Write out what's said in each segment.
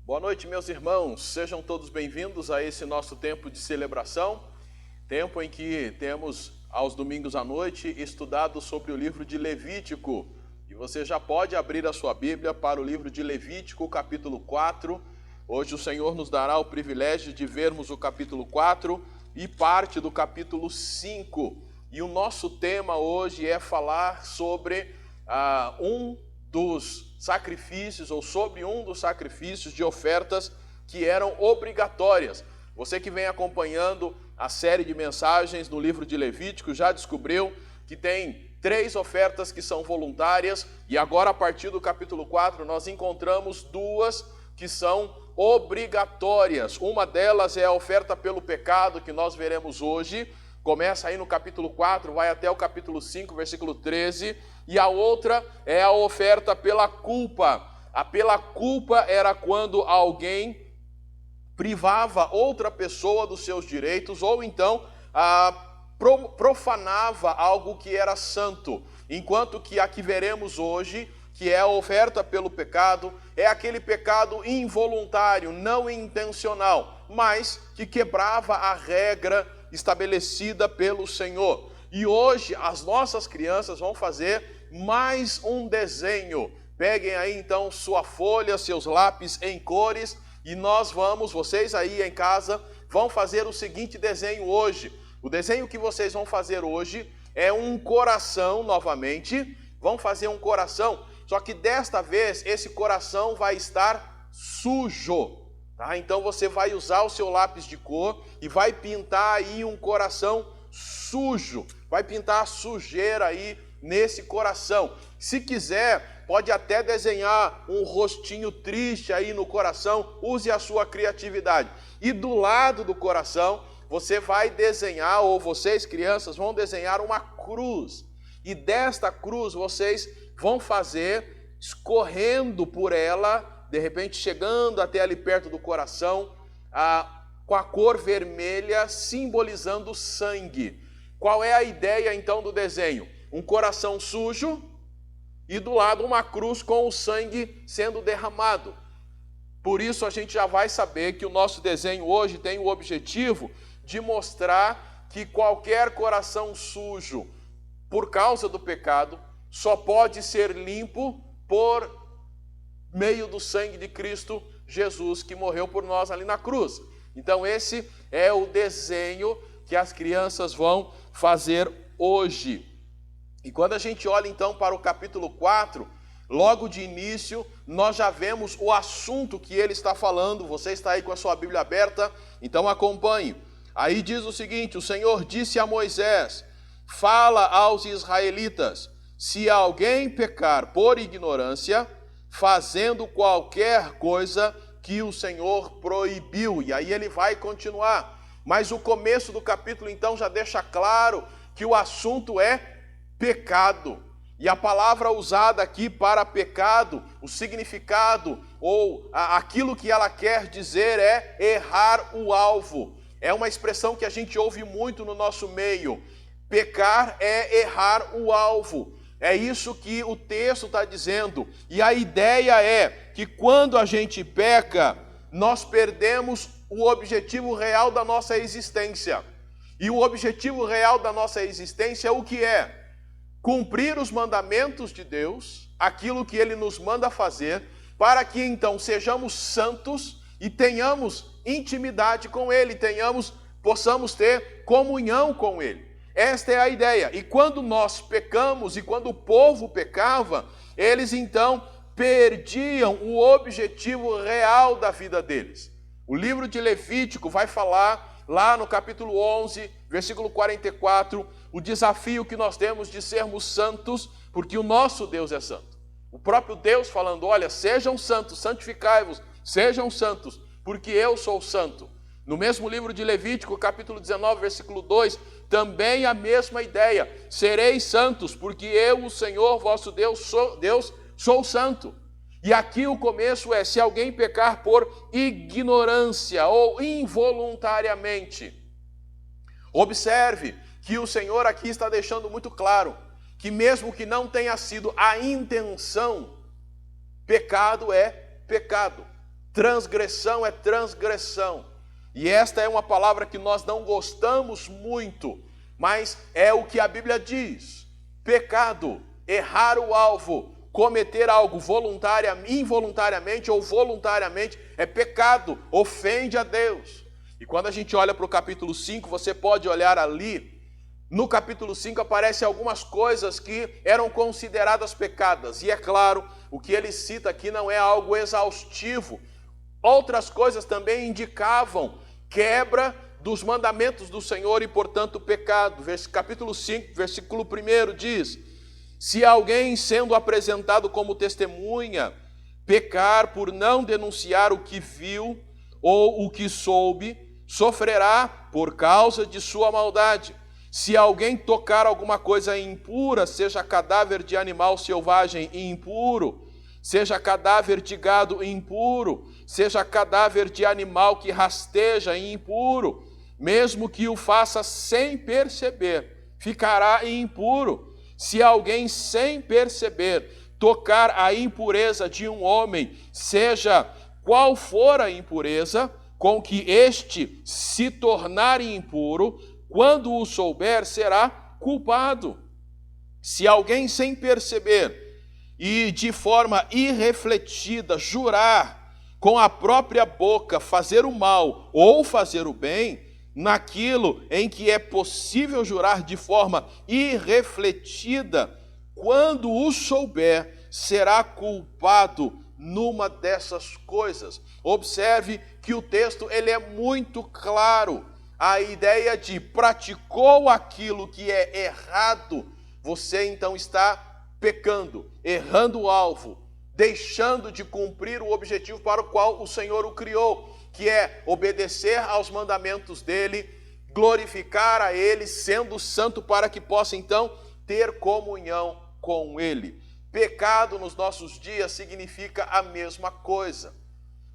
Boa noite, meus irmãos. Sejam todos bem-vindos a esse nosso tempo de celebração, tempo em que temos, aos domingos à noite, estudado sobre o livro de Levítico. E você já pode abrir a sua Bíblia para o livro de Levítico, capítulo 4. Hoje o Senhor nos dará o privilégio de vermos o capítulo 4 e parte do capítulo 5. E o nosso tema hoje é falar sobre um dos sacrifícios, ou sobre um dos sacrifícios de ofertas que eram obrigatórias. Você que vem acompanhando a série de mensagens no livro de Levítico já descobriu que tem 3 ofertas que são voluntárias, e agora a partir do capítulo 4 nós encontramos 2 que são obrigatórias. Uma delas é a oferta pelo pecado, que nós veremos hoje. Começa aí no capítulo 4, vai até o capítulo 5, versículo 13. E a outra é a oferta pela culpa. A pela culpa era quando alguém privava outra pessoa dos seus direitos, ou então profanava algo que era santo. Enquanto que a que veremos hoje, que é a oferta pelo pecado, é aquele pecado involuntário, não intencional, mas que quebrava a regra estabelecida pelo Senhor. E hoje as nossas crianças vão fazer mais um desenho. Peguem aí então sua folha, seus lápis em cores, e vocês aí em casa, vão fazer o seguinte desenho hoje. O desenho que vocês vão fazer hoje é um coração novamente. Vão fazer um coração, só que desta vez esse coração vai estar sujo. Tá? Então você vai usar o seu lápis de cor e vai pintar aí um coração sujo. Vai pintar a sujeira aí nesse coração. Se quiser, pode até desenhar um rostinho triste aí no coração. Use a sua criatividade. E do lado do coração, você vai desenhar, ou vocês, crianças, vão desenhar uma cruz. E desta cruz vocês vão fazer, escorrendo por ela, de repente chegando até ali perto do coração, com a cor vermelha, simbolizando o sangue. Qual é a ideia então do desenho? Um coração sujo e do lado uma cruz com o sangue sendo derramado. Por isso a gente já vai saber que o nosso desenho hoje tem o objetivo de mostrar que qualquer coração sujo, por causa do pecado, só pode ser limpo por meio do sangue de Cristo Jesus, que morreu por nós ali na cruz. Então esse é o desenho que as crianças vão fazer hoje. E quando a gente olha então para o capítulo 4, logo de início, nós já vemos o assunto que ele está falando. Você está aí com a sua Bíblia aberta, então acompanhe. Aí diz o seguinte: o Senhor disse a Moisés: fala aos israelitas, se alguém pecar por ignorância, fazendo qualquer coisa que o Senhor proibiu. E aí ele vai continuar. Mas o começo do capítulo então já deixa claro que o assunto é pecado. E a palavra usada aqui para pecado, o significado ou aquilo que ela quer dizer é errar o alvo. É uma expressão que a gente ouve muito no nosso meio. Pecar é errar o alvo. É isso que o texto está dizendo. E a ideia é que quando a gente peca, nós perdemos o objetivo real da nossa existência. E o objetivo real da nossa existência é o que é? Cumprir os mandamentos de Deus, aquilo que Ele nos manda fazer, para que então sejamos santos e tenhamos intimidade com Ele, possamos ter comunhão com Ele. Esta é a ideia. E quando nós pecamos, e quando o povo pecava, eles então perdiam o objetivo real da vida deles. O livro de Levítico vai falar, lá no capítulo 11, versículo 44, o desafio que nós temos de sermos santos, porque o nosso Deus é santo. O próprio Deus falando: olha, sejam santos, santificai-vos, sejam santos, porque eu sou santo. No mesmo livro de Levítico, capítulo 19, versículo 2, também a mesma ideia: sereis santos, porque eu, o Senhor vosso Deus, sou santo. E aqui o começo é: se alguém pecar por ignorância ou involuntariamente. Observe que o Senhor aqui está deixando muito claro que mesmo que não tenha sido a intenção, pecado é pecado. Transgressão é transgressão. E esta é uma palavra que nós não gostamos muito, mas é o que a Bíblia diz. Pecado, errar o alvo, cometer algo involuntariamente ou voluntariamente, é pecado, ofende a Deus. E quando a gente olha para o capítulo 5, você pode olhar ali, no capítulo 5 aparecem algumas coisas que eram consideradas pecadas. E é claro, o que ele cita aqui não é algo exaustivo. Outras coisas também indicavam quebra dos mandamentos do Senhor e, portanto, pecado. Capítulo 5, versículo 1 diz: se alguém, sendo apresentado como testemunha, pecar por não denunciar o que viu ou o que soube, sofrerá por causa de sua maldade. Se alguém tocar alguma coisa impura, seja cadáver de animal selvagem impuro, seja cadáver de gado impuro, seja cadáver de animal que rasteja impuro, mesmo que o faça sem perceber, ficará impuro. Se alguém sem perceber tocar a impureza de um homem, seja qual for a impureza com que este se tornar impuro, quando o souber, será culpado. Se alguém sem perceber e de forma irrefletida jurar com a própria boca fazer o mal ou fazer o bem, naquilo em que é possível jurar de forma irrefletida, quando o souber, será culpado numa dessas coisas. Observe que o texto ele é muito claro. A ideia de praticou aquilo que é errado, você então está pecando, errando o alvo, deixando de cumprir o objetivo para o qual o Senhor o criou, que é obedecer aos mandamentos dele, glorificar a ele, sendo santo, para que possa então ter comunhão com ele. Pecado nos nossos dias significa a mesma coisa.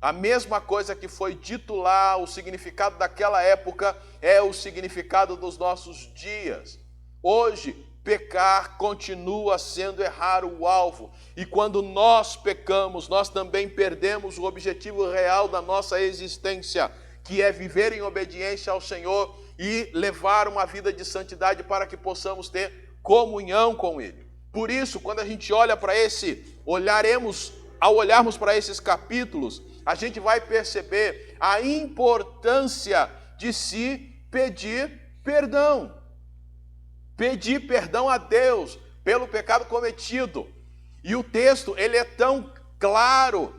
A mesma coisa que foi dito lá, o significado daquela época é o significado dos nossos dias. Hoje, pecar continua sendo errar o alvo. E quando nós pecamos, nós também perdemos o objetivo real da nossa existência, que é viver em obediência ao Senhor e levar uma vida de santidade para que possamos ter comunhão com Ele. Por isso, quando a gente olha para ao olharmos para esses capítulos, a gente vai perceber a importância de se pedir perdão. Pedir perdão a Deus pelo pecado cometido. E o texto, ele é tão claro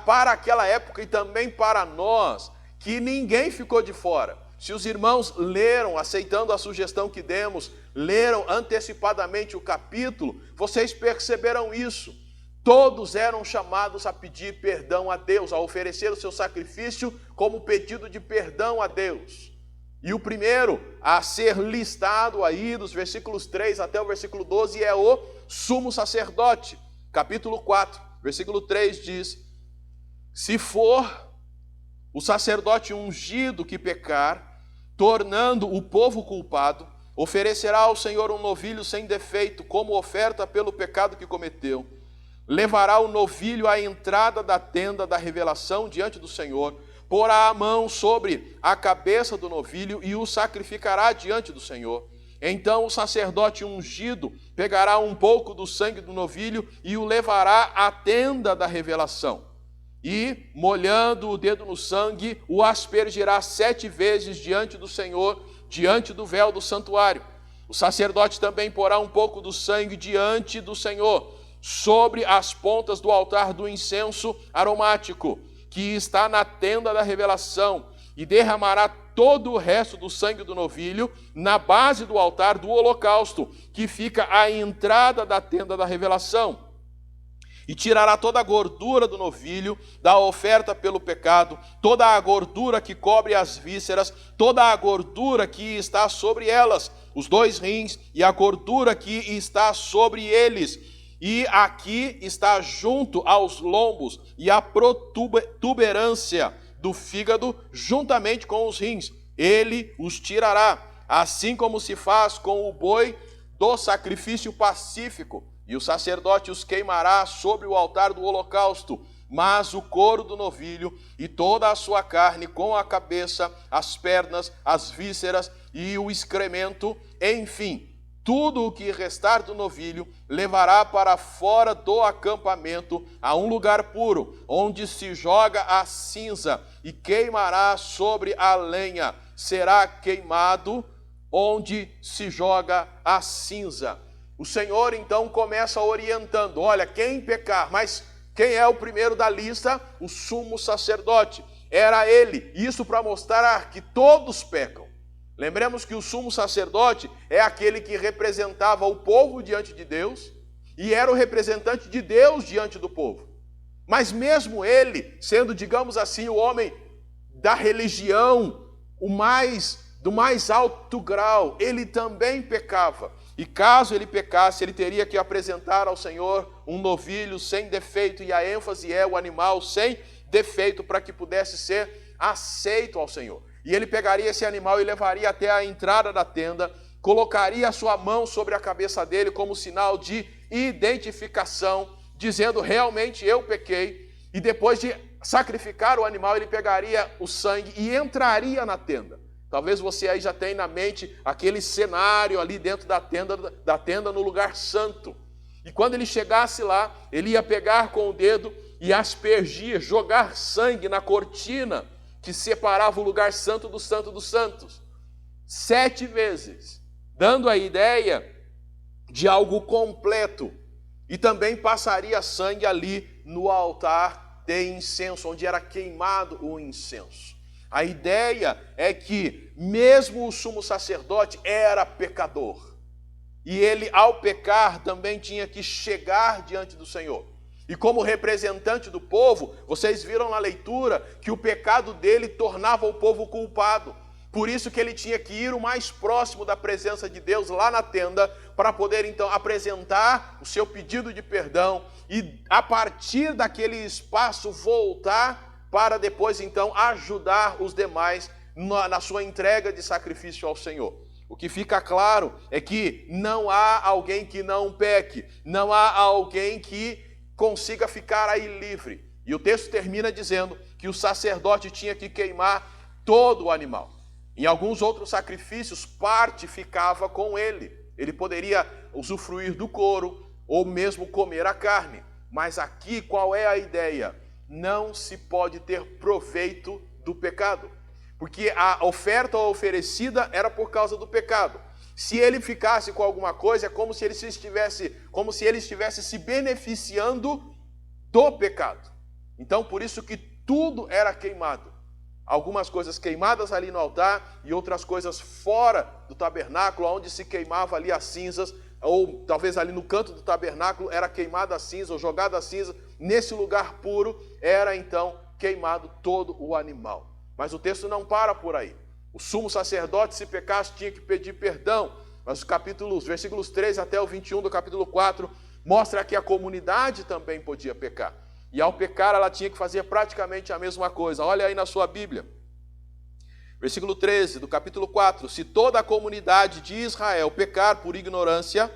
para aquela época e também para nós, que ninguém ficou de fora. Se os irmãos leram, aceitando a sugestão que demos, leram antecipadamente o capítulo, vocês perceberam isso. Todos eram chamados a pedir perdão a Deus, a oferecer o seu sacrifício como pedido de perdão a Deus. E o primeiro a ser listado aí, dos versículos 3 até o versículo 12, é o sumo sacerdote. Capítulo 4, versículo 3 diz: se for o sacerdote ungido que pecar, tornando o povo culpado, oferecerá ao Senhor um novilho sem defeito, como oferta pelo pecado que cometeu. Levará o novilho à entrada da tenda da revelação diante do Senhor, porá a mão sobre a cabeça do novilho e o sacrificará diante do Senhor. Então o sacerdote ungido pegará um pouco do sangue do novilho e o levará à tenda da revelação. E, molhando o dedo no sangue, o aspergirá 7 vezes diante do Senhor, diante do véu do santuário. O sacerdote também porá um pouco do sangue diante do Senhor, sobre as pontas do altar do incenso aromático, que está na tenda da revelação, e derramará todo o resto do sangue do novilho na base do altar do holocausto, que fica à entrada da tenda da revelação. E tirará toda a gordura do novilho, da oferta pelo pecado, toda a gordura que cobre as vísceras, toda a gordura que está sobre elas, os 2 rins e a gordura que está sobre eles. E aqui está junto aos lombos e a protuberância do fígado, juntamente com os rins. Ele os tirará, assim como se faz com o boi do sacrifício pacífico. E o sacerdote os queimará sobre o altar do holocausto, mas o couro do novilho e toda a sua carne, com a cabeça, as pernas, as vísceras e o excremento, enfim, tudo o que restar do novilho levará para fora do acampamento a um lugar puro, onde se joga a cinza e queimará sobre a lenha. Será queimado onde se joga a cinza. O Senhor então começa orientando, olha, quem pecar, mas quem é o primeiro da lista? O sumo sacerdote. Era ele, isso para mostrar que todos pecam. Lembremos que o sumo sacerdote é aquele que representava o povo diante de Deus e era o representante de Deus diante do povo. Mas mesmo ele, sendo, digamos assim, o homem da religião, do mais alto grau, ele também pecava. E caso ele pecasse, ele teria que apresentar ao Senhor um novilho sem defeito, e a ênfase é o animal sem defeito, para que pudesse ser aceito ao Senhor. E ele pegaria esse animal e levaria até a entrada da tenda, colocaria a sua mão sobre a cabeça dele como sinal de identificação, dizendo, realmente eu pequei. E depois de sacrificar o animal, ele pegaria o sangue e entraria na tenda. Talvez você aí já tenha na mente aquele cenário ali dentro da tenda no lugar santo. E quando ele chegasse lá, ele ia pegar com o dedo e aspergir, jogar sangue na cortina que separava o lugar santo dos santos, 7 vezes, dando a ideia de algo completo. E também passaria sangue ali no altar de incenso, onde era queimado o incenso. A ideia é que mesmo o sumo sacerdote era pecador. E ele, ao pecar, também tinha que chegar diante do Senhor. E como representante do povo, vocês viram na leitura que o pecado dele tornava o povo culpado. Por isso que ele tinha que ir o mais próximo da presença de Deus, lá na tenda, para poder então apresentar o seu pedido de perdão e a partir daquele espaço voltar para depois então ajudar os demais na sua entrega de sacrifício ao Senhor. O que fica claro é que não há alguém que não peque, não há alguém que consiga ficar aí livre. E o texto termina dizendo que o sacerdote tinha que queimar todo o animal. Em alguns outros sacrifícios, parte ficava com ele. Ele poderia usufruir do couro ou mesmo comer a carne. Mas aqui qual é a ideia? Não se pode ter proveito do pecado. Porque a oferta oferecida era por causa do pecado. Se ele ficasse com alguma coisa, é como se ele estivesse se beneficiando do pecado. Então, por isso que tudo era queimado. Algumas coisas queimadas ali no altar e outras coisas fora do tabernáculo, onde se queimava ali as cinzas, ou talvez ali no canto do tabernáculo era queimada a cinza ou jogada a cinza. Nesse lugar puro era então queimado todo o animal. Mas o texto não para por aí. O sumo sacerdote, se pecasse, tinha que pedir perdão. Mas os versículos 13 até o 21 do capítulo 4, mostra que a comunidade também podia pecar. E ao pecar, ela tinha que fazer praticamente a mesma coisa. Olha aí na sua Bíblia. Versículo 13 do capítulo 4. Se toda a comunidade de Israel pecar por ignorância,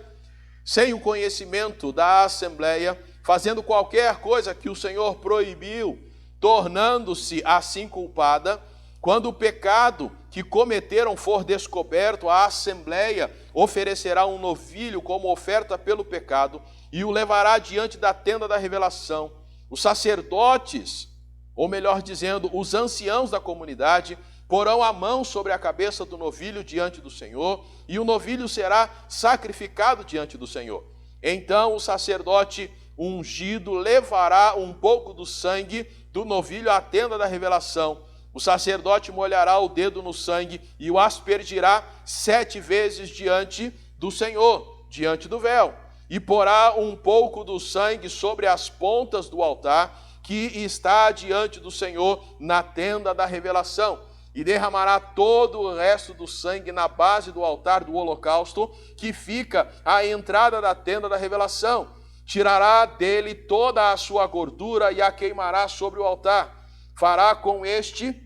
sem o conhecimento da assembleia, fazendo qualquer coisa que o Senhor proibiu, tornando-se assim culpada, quando o pecado que cometeram for descoberto, a assembleia oferecerá um novilho como oferta pelo pecado e o levará diante da tenda da revelação. Os sacerdotes, ou melhor dizendo, os anciãos da comunidade, porão a mão sobre a cabeça do novilho diante do Senhor, e o novilho será sacrificado diante do Senhor. Então o sacerdote ungido levará um pouco do sangue do novilho à tenda da revelação. O sacerdote molhará o dedo no sangue e o aspergirá 7 vezes diante do Senhor, diante do véu, e porá um pouco do sangue sobre as pontas do altar que está diante do Senhor na tenda da revelação, e derramará todo o resto do sangue na base do altar do holocausto que fica à entrada da tenda da revelação. Tirará dele toda a sua gordura e a queimará sobre o altar. Fará com este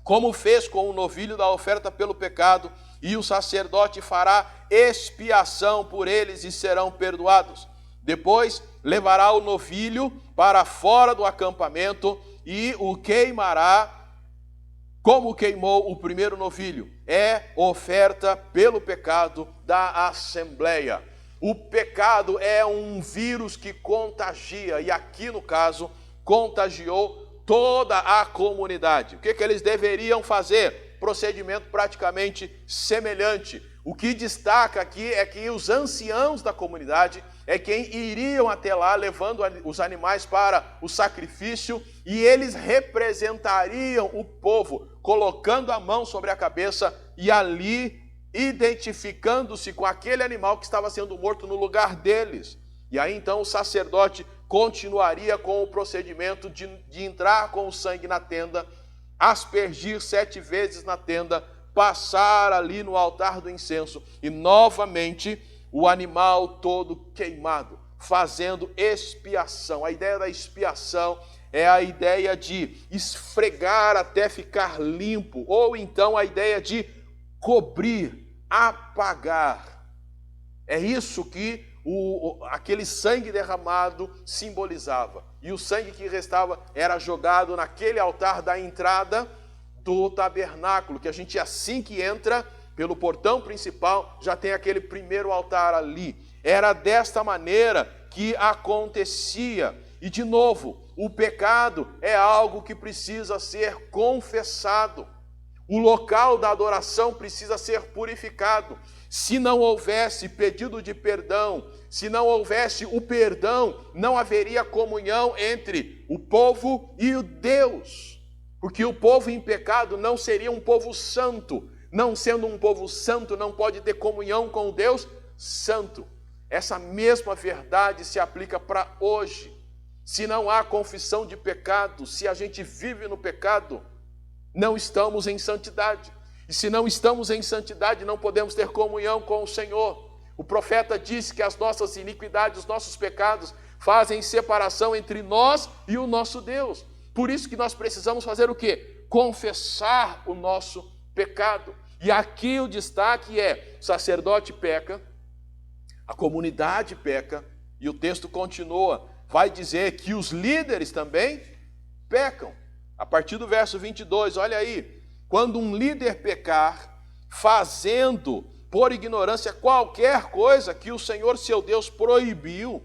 como fez com o novilho da oferta pelo pecado, e o sacerdote fará expiação por eles e serão perdoados. Depois levará o novilho para fora do acampamento e o queimará como queimou o primeiro novilho. É oferta pelo pecado da Assembleia. O pecado é um vírus que contagia, e aqui no caso, contagiou toda a comunidade. O que eles deveriam fazer? Procedimento praticamente semelhante. O que destaca aqui é que os anciãos da comunidade é quem iriam até lá levando os animais para o sacrifício, e eles representariam o povo, colocando a mão sobre a cabeça e ali identificando-se com aquele animal que estava sendo morto no lugar deles. E aí então o sacerdote continuaria com o procedimento de entrar com o sangue na tenda, aspergir 7 vezes na tenda, passar ali no altar do incenso e novamente o animal todo queimado, fazendo expiação. A ideia da expiação é a ideia de esfregar até ficar limpo, ou então a ideia de cobrir, apagar. É isso que aquele sangue derramado simbolizava. E o sangue que restava era jogado naquele altar da entrada do tabernáculo, que a gente, assim que entra pelo portão principal, já tem aquele primeiro altar ali. Era desta maneira que acontecia. E de novo, o pecado é algo que precisa ser confessado. O local da adoração precisa ser purificado. Se não houvesse pedido de perdão, se não houvesse o perdão, não haveria comunhão entre o povo e o Deus. Porque o povo em pecado não seria um povo santo. Não sendo um povo santo, não pode ter comunhão com o Deus santo. Essa mesma verdade se aplica para hoje. Se não há confissão de pecado, se a gente vive no pecado, não estamos em santidade. E se não estamos em santidade, não podemos ter comunhão com o Senhor. O profeta disse que as nossas iniquidades, os nossos pecados, fazem separação entre nós e o nosso Deus. Por isso que nós precisamos fazer o quê? Confessar o nosso pecado. E aqui o destaque é: o sacerdote peca, a comunidade peca, e o texto continua, vai dizer que os líderes também pecam. A partir do verso 22, olha aí: quando um líder pecar, fazendo por ignorância qualquer coisa que o Senhor seu Deus proibiu,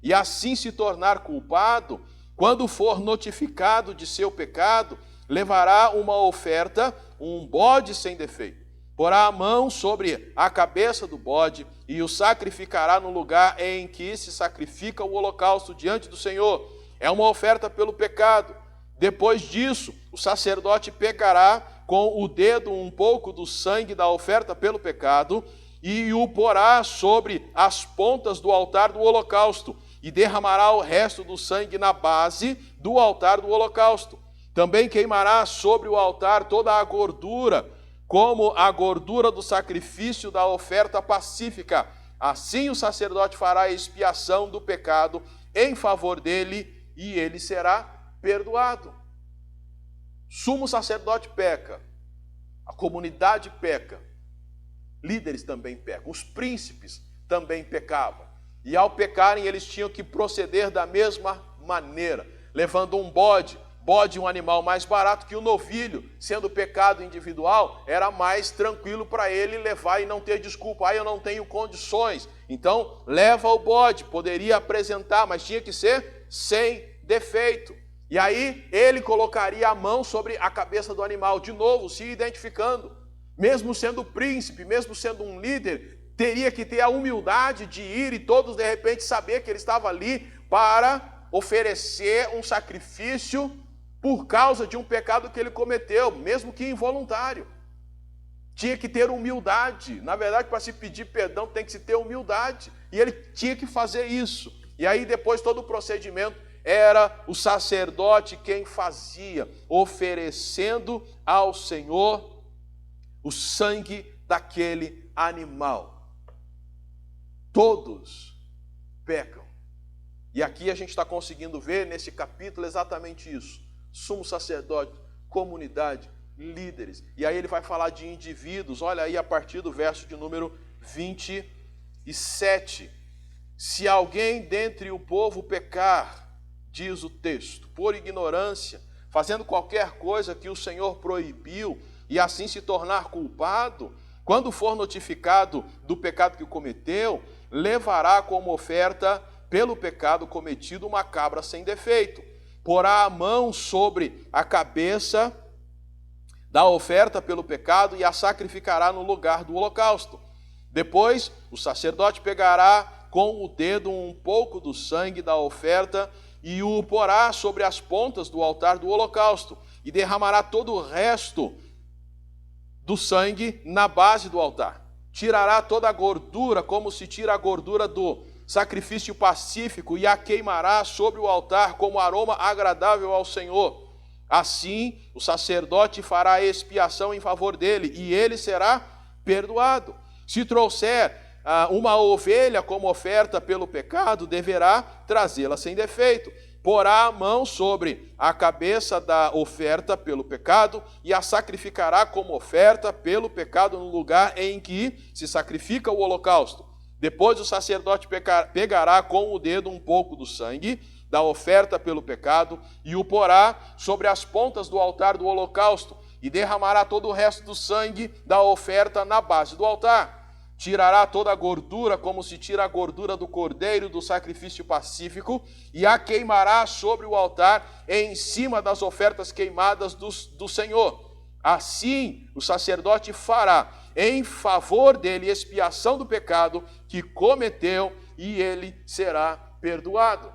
e assim se tornar culpado, quando for notificado de seu pecado, levará uma oferta, um bode sem defeito. Porá a mão sobre a cabeça do bode e o sacrificará no lugar em que se sacrifica o holocausto diante do Senhor. É uma oferta pelo pecado. Depois disso, o sacerdote pegará com o dedo um pouco do sangue da oferta pelo pecado e o porá sobre as pontas do altar do holocausto e derramará o resto do sangue na base do altar do holocausto. Também queimará sobre o altar toda a gordura, como a gordura do sacrifício da oferta pacífica. Assim o sacerdote fará a expiação do pecado em favor dele e ele será perdoado. Sumo sacerdote peca, a comunidade peca, líderes também pecam, os príncipes também pecavam. E ao pecarem eles tinham que proceder da mesma maneira, levando um bode, um animal mais barato que o novilho, sendo pecado individual, era mais tranquilo para ele levar e não ter desculpa. Eu não tenho condições. Então, leva o bode, poderia apresentar, mas tinha que ser sem defeito. E aí, ele colocaria a mão sobre a cabeça do animal, de novo, se identificando. Mesmo sendo príncipe, mesmo sendo um líder, teria que ter a humildade de ir e todos, de repente, saber que ele estava ali para oferecer um sacrifício por causa de um pecado que ele cometeu, mesmo que involuntário. Tinha que ter humildade. Na verdade, para se pedir perdão, tem que se ter humildade. E ele tinha que fazer isso. E aí, depois, todo o procedimento era o sacerdote quem fazia, oferecendo ao Senhor o sangue daquele animal. Todos pecam. E aqui a gente está conseguindo ver nesse capítulo exatamente isso. Sumo sacerdote, comunidade, líderes. E aí ele vai falar de indivíduos. Olha aí a partir do verso de número 27. se alguém dentre o povo pecar, diz o texto, por ignorância, fazendo qualquer coisa que o Senhor proibiu, e assim se tornar culpado, quando for notificado do pecado que cometeu, levará como oferta pelo pecado cometido uma cabra sem defeito. Porá a mão sobre a cabeça da oferta pelo pecado e a sacrificará no lugar do holocausto. Depois, o sacerdote pegará com o dedo um pouco do sangue da oferta e o porá sobre as pontas do altar do holocausto e derramará todo o resto do sangue na base do altar. Tirará toda a gordura, como se tira a gordura do sacrifício pacífico, e a queimará sobre o altar como aroma agradável ao Senhor. Assim, o sacerdote fará expiação em favor dele, e ele será perdoado. Se trouxer uma ovelha como oferta pelo pecado, deverá trazê-la sem defeito. Porá a mão sobre a cabeça da oferta pelo pecado e a sacrificará como oferta pelo pecado no lugar em que se sacrifica o holocausto. Depois o sacerdote pegará com o dedo um pouco do sangue da oferta pelo pecado e o porá sobre as pontas do altar do holocausto e derramará todo o resto do sangue da oferta na base do altar. Tirará toda a gordura, como se tira a gordura do cordeiro do sacrifício pacífico, e a queimará sobre o altar em cima das ofertas queimadas do Senhor. Assim, o sacerdote fará em favor dele expiação do pecado que cometeu, e ele será perdoado.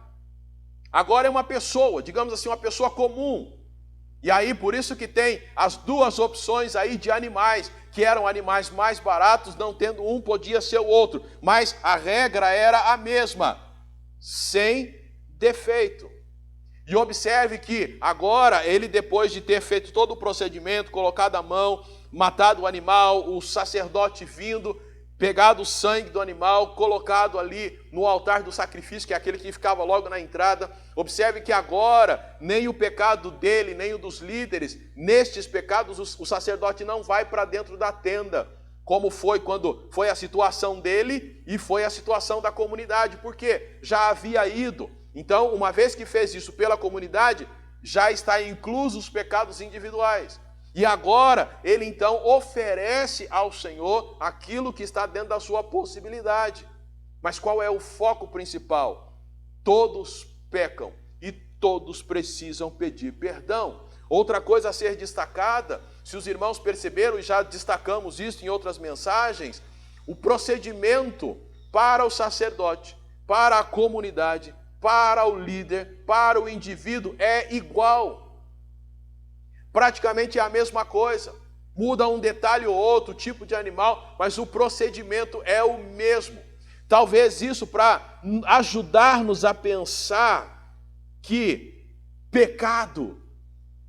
Agora é uma pessoa, digamos assim, uma pessoa comum. E aí, por isso que tem as duas opções aí de animais, que eram animais mais baratos, não tendo um, podia ser o outro. Mas a regra era a mesma, sem defeito. E observe que agora, ele depois de ter feito todo o procedimento, colocado a mão, matado o animal, o sacerdote vindo, pegado o sangue do animal, colocado ali no altar do sacrifício, que é aquele que ficava logo na entrada. Observe que agora, nem o pecado dele, nem o dos líderes, nestes pecados o sacerdote não vai para dentro da tenda, como foi quando foi a situação dele e foi a situação da comunidade, porque já havia ido. Então, uma vez que fez isso pela comunidade, já está incluso os pecados individuais. E agora, ele então oferece ao Senhor aquilo que está dentro da sua possibilidade. Mas qual é o foco principal? Todos pecam e todos precisam pedir perdão. Outra coisa a ser destacada, se os irmãos perceberam, e já destacamos isso em outras mensagens, o procedimento para o sacerdote, para a comunidade, para o líder, para o indivíduo é igual. Praticamente é a mesma coisa, muda um detalhe ou outro, tipo de animal, mas o procedimento é o mesmo. Talvez isso para ajudar-nos a pensar que pecado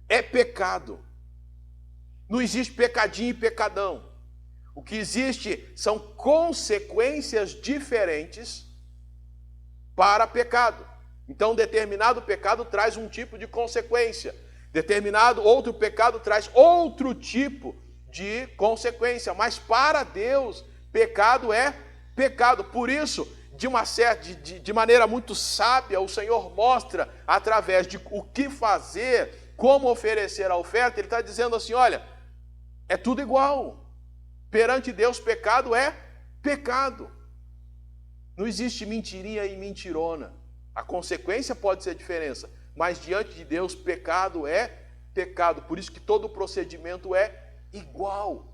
é pecado. Não existe pecadinho e pecadão. O que existe são consequências diferentes para pecado. Então, determinado pecado traz um tipo de consequência. Determinado outro pecado traz outro tipo de consequência, mas para Deus, pecado é pecado. Por isso, de maneira muito sábia, o Senhor mostra através de o que fazer, como oferecer a oferta. Ele está dizendo assim, olha, é tudo igual. Perante Deus, pecado é pecado. Não existe mentirinha e mentirona. A consequência pode ser diferença, mas diante de Deus, pecado é pecado. Por isso que todo o procedimento é igual.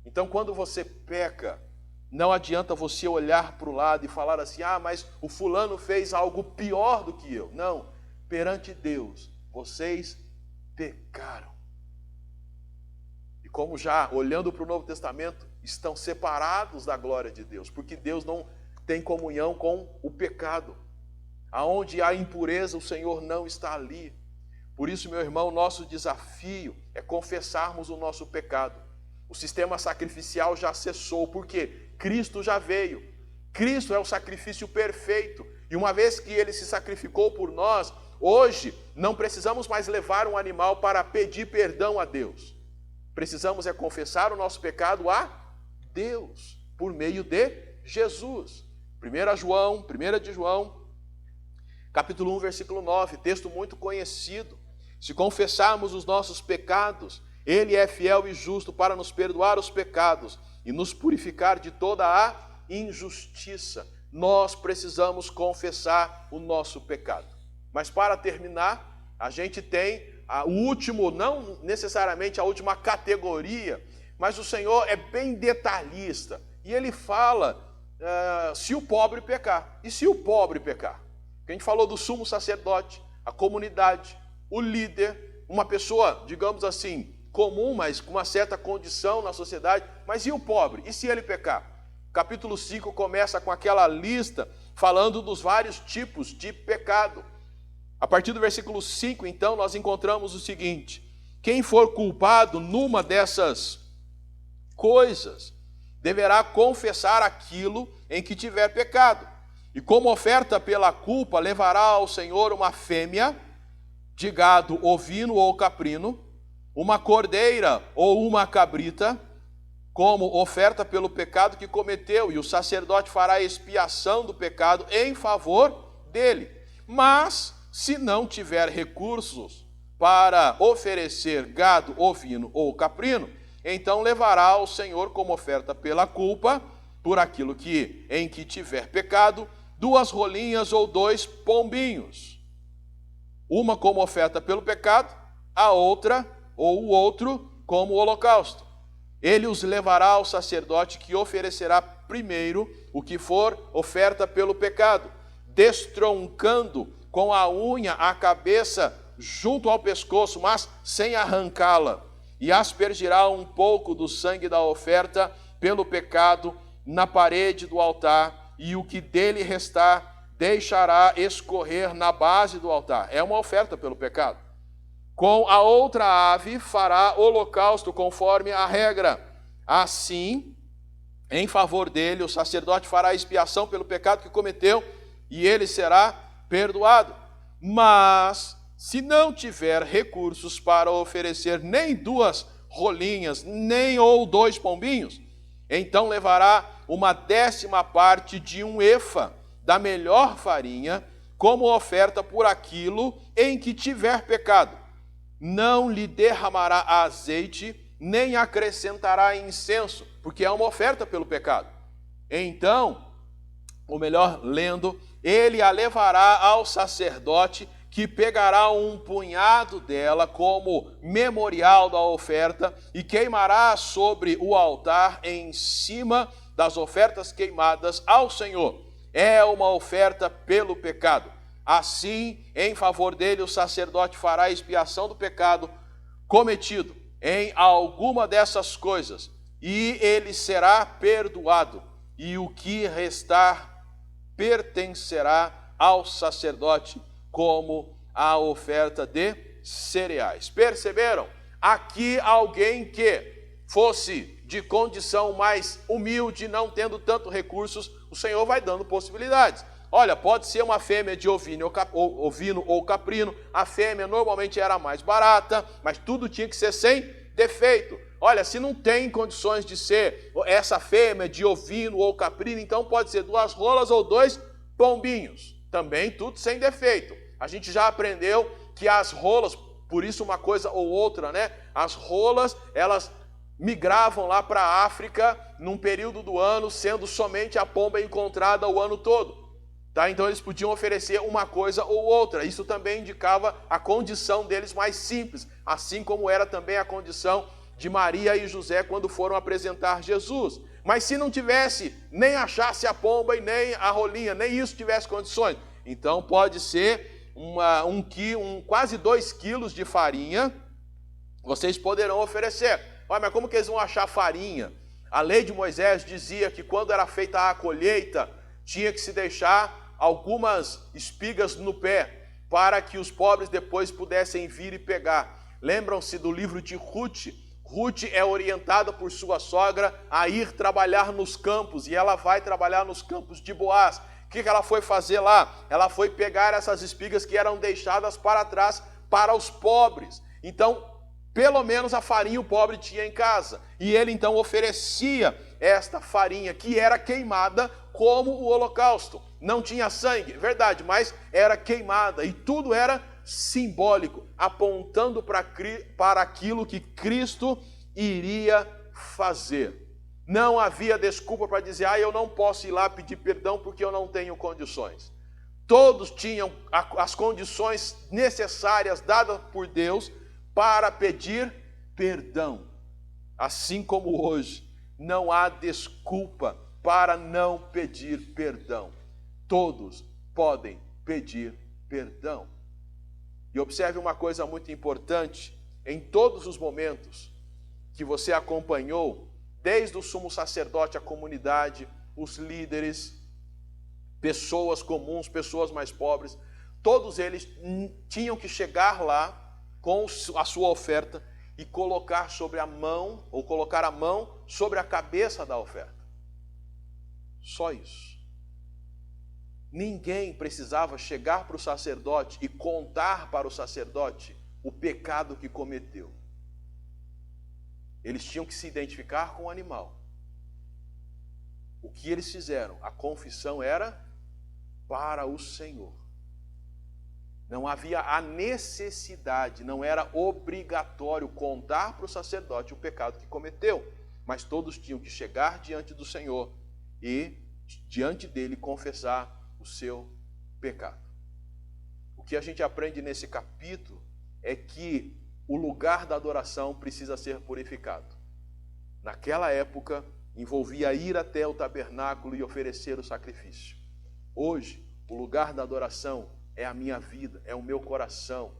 Então, quando você peca, não adianta você olhar para o lado e falar assim, mas o fulano fez algo pior do que eu. Não, perante Deus, vocês pecaram. E como já, olhando para o Novo Testamento, estão separados da glória de Deus, porque Deus não tem comunhão com o pecado. Aonde há impureza, o Senhor não está ali. Por isso, meu irmão, nosso desafio é confessarmos o nosso pecado. O sistema sacrificial já cessou, porque Cristo já veio. Cristo é o sacrifício perfeito. E uma vez que ele se sacrificou por nós, hoje não precisamos mais levar um animal para pedir perdão a Deus. Precisamos confessar o nosso pecado a Deus, por meio de Jesus. 1 de João, capítulo 1, versículo 9, texto muito conhecido. Se confessarmos os nossos pecados, Ele é fiel e justo para nos perdoar os pecados e nos purificar de toda a injustiça. Nós precisamos confessar o nosso pecado. Mas para terminar, a gente tem o último, não necessariamente a última categoria, mas o Senhor é bem detalhista. E Ele fala se o pobre pecar. E se o pobre pecar? A gente falou do sumo sacerdote, a comunidade, o líder, uma pessoa, digamos assim, comum, mas com uma certa condição na sociedade. Mas e o pobre? E se ele pecar? Capítulo 5 começa com aquela lista falando dos vários tipos de pecado. A partir do versículo 5, então, nós encontramos o seguinte: quem for culpado numa dessas coisas, deverá confessar aquilo em que tiver pecado. E como oferta pela culpa, levará ao Senhor uma fêmea de gado ovino ou caprino, uma cordeira ou uma cabrita, como oferta pelo pecado que cometeu, e o sacerdote fará expiação do pecado em favor dele. Mas, se não tiver recursos para oferecer gado ovino ou caprino, então levará ao Senhor como oferta pela culpa, por aquilo em que tiver pecado, 2 rolinhas ou 2 pombinhos. Uma como oferta pelo pecado, a outra ou o outro como holocausto. Ele os levará ao sacerdote, que oferecerá primeiro o que for oferta pelo pecado, destroncando com a unha a cabeça junto ao pescoço, mas sem arrancá-la, e aspergirá um pouco do sangue da oferta pelo pecado na parede do altar, e o que dele restar deixará escorrer na base do altar. É uma oferta pelo pecado. Com a outra ave fará holocausto conforme a regra. Assim, em favor dele, o sacerdote fará expiação pelo pecado que cometeu, e ele será perdoado. Mas, se não tiver recursos para oferecer nem 2 rolinhas, nem ou 2 pombinhos, então levará uma 10ª parte de um efa da melhor farinha, como oferta por aquilo em que tiver pecado. Não lhe derramará azeite, nem acrescentará incenso, porque é uma oferta pelo pecado. Então, ou melhor, lendo, ele a levará ao sacerdote, que pegará um punhado dela como memorial da oferta e queimará sobre o altar em cima das ofertas queimadas ao Senhor. É uma oferta pelo pecado. Assim, em favor dele, o sacerdote fará expiação do pecado cometido em alguma dessas coisas, e ele será perdoado, e o que restar pertencerá ao sacerdote como a oferta de cereais. Perceberam? Aqui alguém que fosse de condição mais humilde, não tendo tanto recursos, o Senhor vai dando possibilidades. Olha, pode ser uma fêmea de ovino ou caprino. A fêmea normalmente era mais barata, mas tudo tinha que ser sem defeito. Olha, se não tem condições de ser essa fêmea de ovino ou caprino, então pode ser 2 rolas ou 2 pombinhos. Também tudo sem defeito. A gente já aprendeu que as rolas, por isso uma coisa ou outra, né? As rolas, elas migravam lá para a África num período do ano, sendo somente a pomba encontrada o ano todo. Tá? Então eles podiam oferecer uma coisa ou outra. Isso também indicava a condição deles mais simples, assim como era também a condição de Maria e José quando foram apresentar Jesus. Mas se não tivesse, nem achasse a pomba e nem a rolinha, nem isso tivesse condições, então pode ser quase 2 quilos de farinha, vocês poderão oferecer. Olha, mas como que eles vão achar farinha? A lei de Moisés dizia que quando era feita a colheita, tinha que se deixar algumas espigas no pé, para que os pobres depois pudessem vir e pegar. Lembram-se do livro de Ruth? Ruth é orientada por sua sogra a ir trabalhar nos campos, e ela vai trabalhar nos campos de Boaz. O que ela foi fazer lá? Ela foi pegar essas espigas que eram deixadas para trás para os pobres. Então, Pelo menos a farinha o pobre tinha em casa. E ele então oferecia esta farinha, que era queimada como o holocausto. Não tinha sangue, verdade, mas era queimada. E tudo era simbólico, apontando para aquilo que Cristo iria fazer. Não havia desculpa para dizer, eu não posso ir lá pedir perdão porque eu não tenho condições. Todos tinham as condições necessárias dadas por Deus para pedir perdão. Assim como hoje, não há desculpa para não pedir perdão. Todos podem pedir perdão. E observe uma coisa muito importante, em todos os momentos que você acompanhou, desde o sumo sacerdote, a comunidade, os líderes, pessoas comuns, pessoas mais pobres, todos eles tinham que chegar lá com a sua oferta e colocar sobre a mão, ou colocar a mão sobre a cabeça da oferta. Só isso. Ninguém precisava chegar para o sacerdote e contar para o sacerdote o pecado que cometeu. Eles tinham que se identificar com o animal. O que eles fizeram? A confissão era para o Senhor. Não havia a necessidade, não era obrigatório contar para o sacerdote o pecado que cometeu, mas todos tinham que chegar diante do Senhor e diante dele confessar o seu pecado. O que a gente aprende nesse capítulo é que o lugar da adoração precisa ser purificado. Naquela época, envolvia ir até o tabernáculo e oferecer o sacrifício. Hoje, o lugar da adoração é a minha vida, é o meu coração.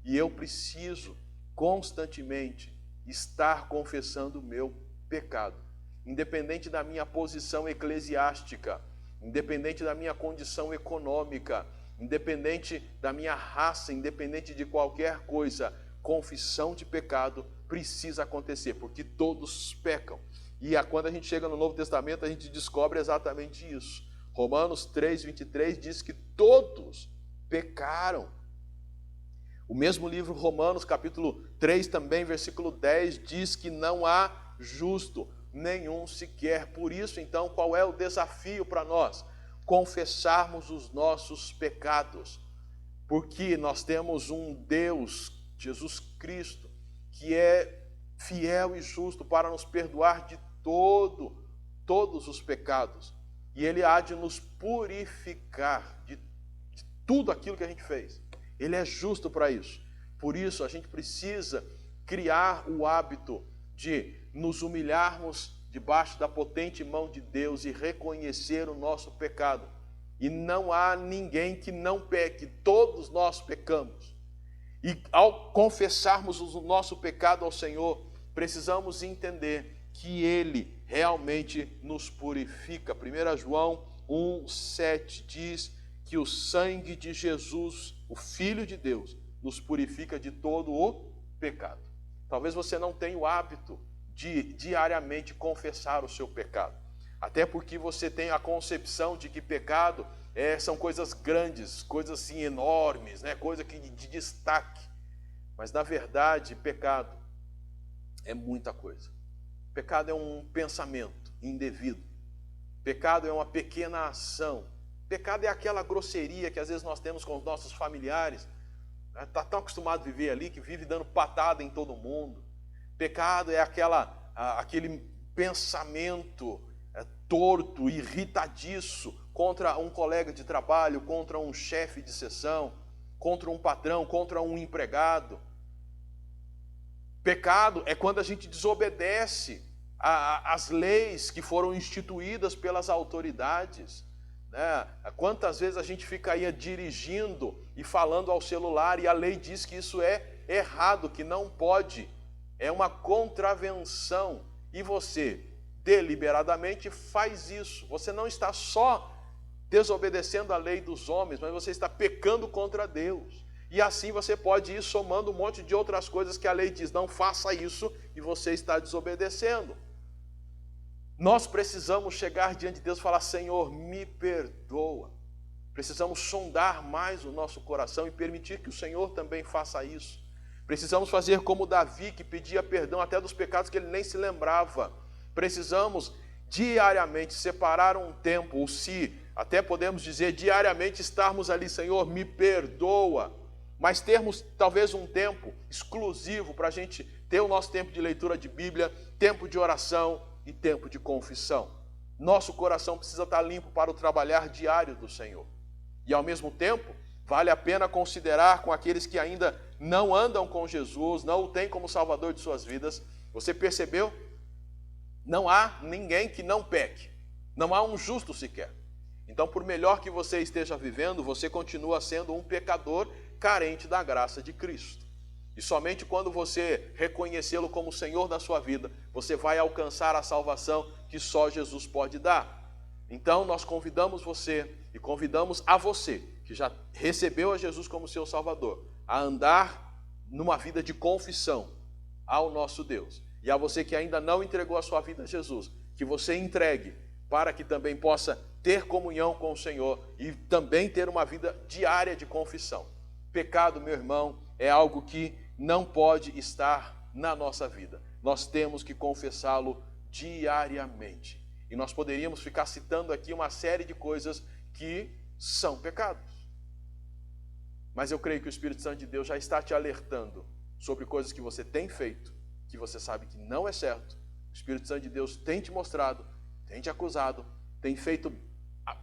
E eu preciso constantemente estar confessando o meu pecado. Independente da minha posição eclesiástica, independente da minha condição econômica, independente da minha raça, independente de qualquer coisa, confissão de pecado precisa acontecer, porque todos pecam. E quando a gente chega no Novo Testamento, a gente descobre exatamente isso. Romanos 3:23 diz que todos pecaram. O mesmo livro Romanos, capítulo 3, também, versículo 10, diz que não há justo nenhum sequer. Por isso, então, qual é o desafio para nós? Confessarmos os nossos pecados. Porque nós temos um Deus, Jesus Cristo, que é fiel e justo para nos perdoar de todos os pecados. E Ele há de nos purificar de tudo aquilo que a gente fez. Ele é justo para isso. Por isso, a gente precisa criar o hábito de nos humilharmos debaixo da potente mão de Deus e reconhecer o nosso pecado. E não há ninguém que não peque, todos nós pecamos. E ao confessarmos o nosso pecado ao Senhor, precisamos entender que Ele realmente nos purifica. 1 João 1:7 diz que o sangue de Jesus, o Filho de Deus, nos purifica de todo o pecado. Talvez você não tenha o hábito de diariamente confessar o seu pecado. Até porque você tem a concepção de que pecado são coisas grandes, coisas assim enormes, né? Coisa que de destaque. Mas na verdade, pecado é muita coisa. Pecado é um pensamento indevido. Pecado é uma pequena ação. Pecado é aquela grosseria que às vezes nós temos com os nossos familiares. Está tão acostumado a viver ali que vive dando patada em todo mundo. Pecado é aquele pensamento torto, irritadiço contra um colega de trabalho, contra um chefe de seção, contra um patrão, contra um empregado. Pecado é quando a gente desobedece às leis que foram instituídas pelas autoridades. Né? Quantas vezes a gente fica aí dirigindo e falando ao celular e a lei diz que isso é errado, que não pode, é uma contravenção, e você deliberadamente faz isso. Você não está só desobedecendo a lei dos homens, mas você está pecando contra Deus. E assim você pode ir somando um monte de outras coisas que a lei diz, não faça isso, e você está desobedecendo. Nós precisamos chegar diante de Deus e falar, Senhor, me perdoa. Precisamos sondar mais o nosso coração e permitir que o Senhor também faça isso. Precisamos fazer como Davi, que pedia perdão até dos pecados que ele nem se lembrava. Precisamos diariamente separar um tempo, ou se até podemos dizer diariamente estarmos ali, Senhor, me perdoa. Mas termos talvez um tempo exclusivo para a gente ter o nosso tempo de leitura de Bíblia, tempo de oração e tempo de confissão. Nosso coração precisa estar limpo para o trabalhar diário do Senhor. E ao mesmo tempo, vale a pena considerar com aqueles que ainda não andam com Jesus, não o têm como Salvador de suas vidas. Você percebeu? Não há ninguém que não peque. Não há um justo sequer. Então, por melhor que você esteja vivendo, você continua sendo um pecador carente da graça de Cristo. E somente quando você reconhecê-lo como Senhor da sua vida, você vai alcançar a salvação que só Jesus pode dar. Então, nós convidamos você e convidamos a você, que já recebeu a Jesus como seu Salvador, a andar numa vida de confissão ao nosso Deus. E a você que ainda não entregou a sua vida a Jesus, que você entregue para que também possa ter comunhão com o Senhor e também ter uma vida diária de confissão. Pecado, meu irmão, é algo que não pode estar na nossa vida. Nós temos que confessá-lo diariamente. E nós poderíamos ficar citando aqui uma série de coisas que são pecados. Mas eu creio que o Espírito Santo de Deus já está te alertando sobre coisas que você tem feito, que você sabe que não é certo. O Espírito Santo de Deus tem te mostrado, tem te acusado, tem feito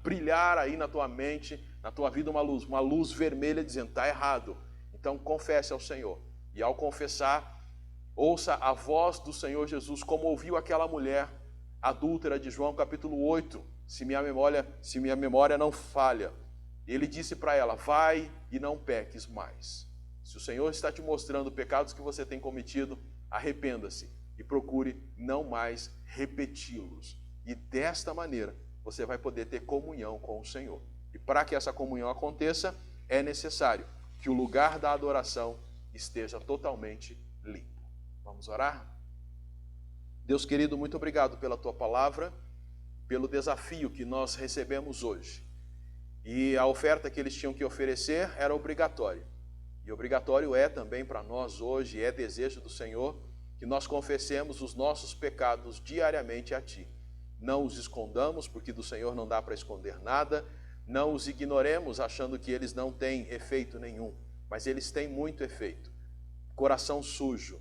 brilhar aí na tua mente, na tua vida uma luz vermelha dizendo, está errado. Então confesse ao Senhor. E ao confessar, ouça a voz do Senhor Jesus, como ouviu aquela mulher adúltera de João capítulo 8, se minha memória não falha. Ele disse para ela, vai e não peques mais. Se o Senhor está te mostrando pecados que você tem cometido, arrependa-se e procure não mais repeti-los. E desta maneira, você vai poder ter comunhão com o Senhor. E para que essa comunhão aconteça, é necessário que o lugar da adoração esteja totalmente limpo. Vamos orar? Deus querido, muito obrigado pela tua palavra, pelo desafio que nós recebemos hoje. E a oferta que eles tinham que oferecer era obrigatória. E obrigatório é também para nós hoje, é desejo do Senhor, que nós confessemos os nossos pecados diariamente a Ti. Não os escondamos, porque do Senhor não dá para esconder nada. Não os ignoremos, achando que eles não têm efeito nenhum. Mas eles têm muito efeito. Coração sujo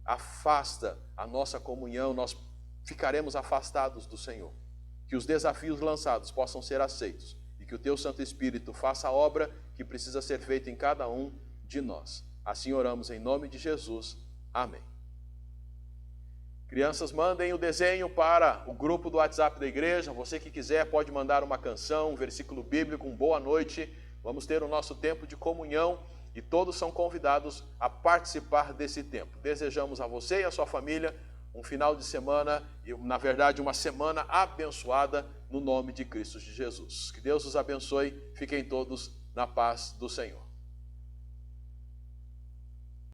afasta a nossa comunhão, nós ficaremos afastados do Senhor. Que os desafios lançados possam ser aceitos e que o Teu Santo Espírito faça a obra que precisa ser feita em cada um de nós. Assim oramos em nome de Jesus. Amém. Crianças, mandem o desenho para o grupo do WhatsApp da igreja. Você que quiser pode mandar uma canção, um versículo bíblico, um boa noite. Vamos ter o nosso tempo de comunhão e todos são convidados a participar desse tempo. Desejamos a você e a sua família um final de semana, e na verdade uma semana abençoada no nome de Cristo Jesus. Que Deus os abençoe. Fiquem todos na paz do Senhor.